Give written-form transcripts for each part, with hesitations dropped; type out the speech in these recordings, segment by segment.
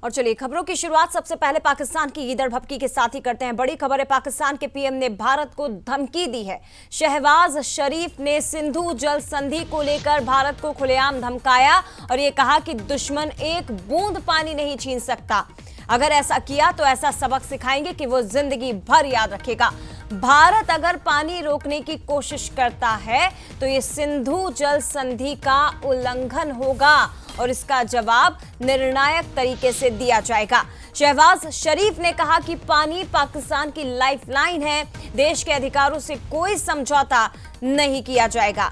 और चलिए खबरों की शुरुआत सबसे पहले पाकिस्तान की ईदर भपकी के साथ ही करते हैं। बड़ी खबर है, पाकिस्तान के पीएम ने भारत को धमकी दी है। शहबाज शरीफ ने सिंधु जल संधि को लेकर भारत को खुलेआम धमकाया और ये कहा कि दुश्मन एक बूंद पानी नहीं छीन सकता। अगर ऐसा किया तो ऐसा सबक सिखाएंगे कि वो जिंदगी भर याद रखेगा। भारत अगर पानी रोकने की कोशिश करता है तो ये सिंधु जल संधि का उल्लंघन होगा और इसका जवाब निर्णायक तरीके से दिया जाएगा। शहबाज शरीफ ने कहा कि पानी पाकिस्तान की लाइफलाइन है, देश के अधिकारों से कोई समझौता नहीं किया जाएगा।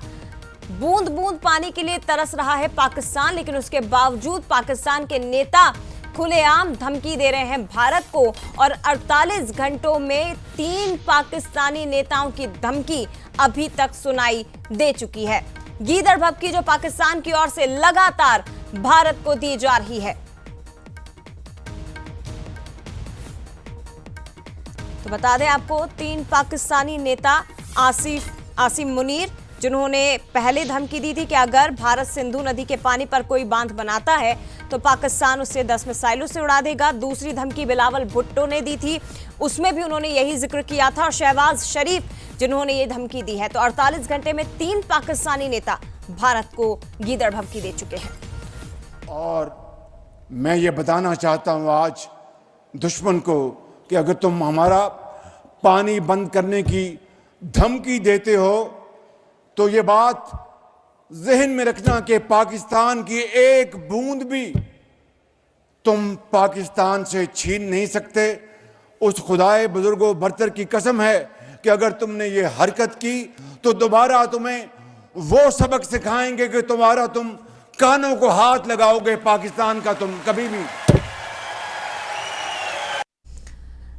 बूंद बूंद पानी के लिए तरस रहा है पाकिस्तान, लेकिन उसके बावजूद पाकिस्तान के नेता खुलेआम धमकी दे रहे हैं भारत को और 48 घंटों में 3 पाकिस्तानी नेताओं की धमकी अभी तक सुनाई दे चुकी है। गीदड़ भपकी जो पाकिस्तान की ओर से लगातार भारत को दी जा रही है। तो बता दें आपको, 3 पाकिस्तानी नेता आसिम मुनीर, जिन्होंने पहले धमकी दी थी कि अगर भारत सिंधु नदी के पानी पर कोई बांध बनाता है तो पाकिस्तान उसे 10 मिसाइलों से उड़ा देगा। दूसरी धमकी बिलावल भुट्टो ने दी थी, उसमें भी उन्होंने यही जिक्र किया था। और शहबाज शरीफ जिन्होंने ये धमकी दी है। तो 48 घंटे में 3 पाकिस्तानी नेता भारत को गीदड़ भपकी दे चुके हैं। और मैं ये बताना चाहता हूं आज दुश्मन को कि अगर तुम हमारा पानी बंद करने की धमकी देते हो तो ये बात जहन में रखना कि पाकिस्तान की एक बूंद भी तुम पाकिस्तान से छीन नहीं सकते। उस खुदाए बुजुर्गो बरतर की कसम है कि अगर तुमने ये हरकत की तो दोबारा तुम्हें वो सबक सिखाएंगे कि तुम कानों को हाथ लगाओगे पाकिस्तान का तुम कभी भी।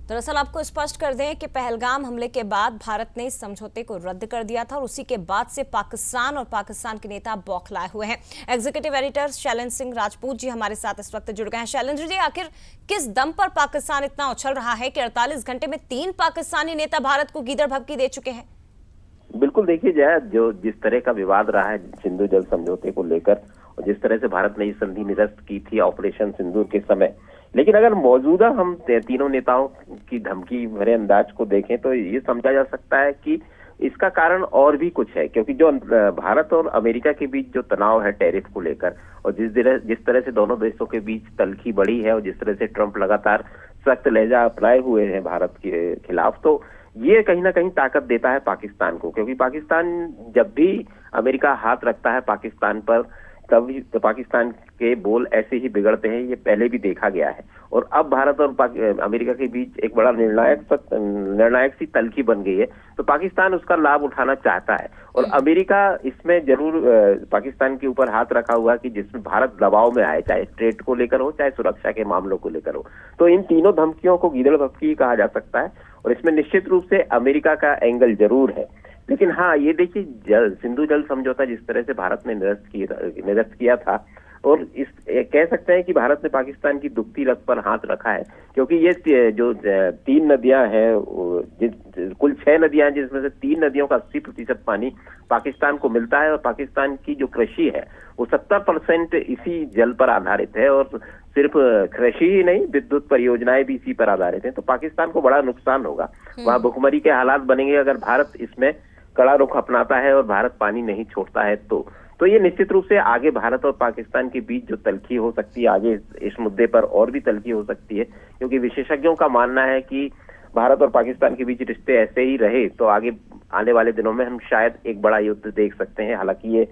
दरअसल आपको स्पष्ट कर दें कि पहलगाम हमले के बाद भारत ने इस समझौते को रद्द कर दिया था और उसी के बाद से पाकिस्तान और पाकिस्तान के नेता बौखलाए हुए हैं। एग्जीक्यूटिव एडिटर शैलेंद्र सिंह राजपूत जी हमारे साथ इस वक्त जुड़ गए हैं। शैलेंद्र जी, आखिर किस दम पर पाकिस्तान इतना उछल रहा है कि 48 घंटे में 3 पाकिस्तानी नेता भारत को गीदड़ भपकी दे चुके हैं? बिल्कुल, देखिए जया, जो जिस तरह का विवाद रहा है सिंधु जल समझौते को लेकर और जिस तरह से भारत ने ये संधि निरस्त की थी ऑपरेशन सिंदूर के समय, लेकिन अगर मौजूदा हम तीनों नेताओं की धमकी भरे अंदाज को देखें तो ये समझा जा सकता है कि इसका कारण और भी कुछ है। क्योंकि जो भारत और अमेरिका के बीच जो तनाव है टैरिफ को लेकर और जिस तरह से दोनों देशों के बीच तल्खी बढ़ी है और जिस तरह से ट्रंप लगातार सख्त लहजा अपनाए हुए हैं भारत के खिलाफ, तो ये कहीं ना कहीं ताकत देता है पाकिस्तान को। क्योंकि पाकिस्तान जब भी अमेरिका हाथ रखता है पाकिस्तान पर, तभी तो पाकिस्तान के बोल ऐसे ही बिगड़ते हैं। ये पहले भी देखा गया है और अब भारत और अमेरिका के बीच एक बड़ा निर्णायक सी तल्खी बन गई है। तो पाकिस्तान उसका लाभ उठाना चाहता है और अमेरिका इसमें जरूर पाकिस्तान के ऊपर हाथ रखा हुआ कि जिसमें भारत दबाव में आए, चाहे ट्रेड को लेकर हो चाहे सुरक्षा के मामलों को लेकर हो। तो इन तीनों धमकियों को गीदड़ भपकी कहा जा सकता है और इसमें निश्चित रूप से अमेरिका का एंगल जरूर है। लेकिन हाँ, ये देखिए सिंधु जल समझौता जिस तरह से भारत ने निरस्त किया था और कह सकते हैं कि भारत ने पाकिस्तान की दुखती रग पर हाथ रखा है। क्योंकि ये जो 3 नदियां हैं, कुल 6 नदियां हैं, जिसमें से 3 नदियों का 80% पानी पाकिस्तान को मिलता है और पाकिस्तान की जो कृषि है वो 70% इसी जल पर आधारित है और सिर्फ कृषि ही नहीं, विद्युत परियोजनाएं भी इसी पर आधारित हैं। तो पाकिस्तान को बड़ा नुकसान होगा, वहां भुखमरी के हालात बनेंगे अगर भारत इसमें कड़ा रुख अपनाता है और भारत पानी नहीं छोड़ता है। तो ये निश्चित रूप से आगे भारत और पाकिस्तान के बीच जो तल्खी हो सकती है, आगे इस मुद्दे पर और भी तल्खी हो सकती है। क्योंकि विशेषज्ञों का मानना है कि भारत और पाकिस्तान के बीच रिश्ते ऐसे ही रहे तो आगे आने वाले दिनों में हम शायद एक बड़ा युद्ध देख सकते हैं। हालांकि ये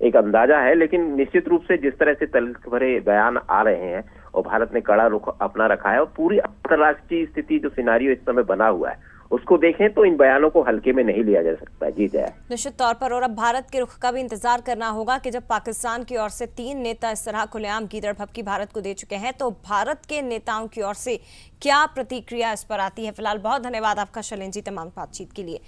एक अंदाजा है, लेकिन निश्चित रूप से जिस तरह से तल्ख भरे बयान आ रहे हैं और भारत ने कड़ा रुख अपना रखा है और पूरी अंतर्राष्ट्रीय स्थिति जो सिनारियो इस समय बना हुआ है उसको देखें तो इन बयानों को हल्के में नहीं लिया जा सकता। जी जया, निश्चित तौर पर। और अब भारत के रुख का भी इंतजार करना होगा कि जब पाकिस्तान की ओर से 3 नेता इस तरह खुलेआम गीदड़ भपकी भारत को दे चुके हैं तो भारत के नेताओं की ओर से क्या प्रतिक्रिया इस पर आती है। फिलहाल बहुत धन्यवाद आपका शैलेंद्र जी तमाम बातचीत के लिए।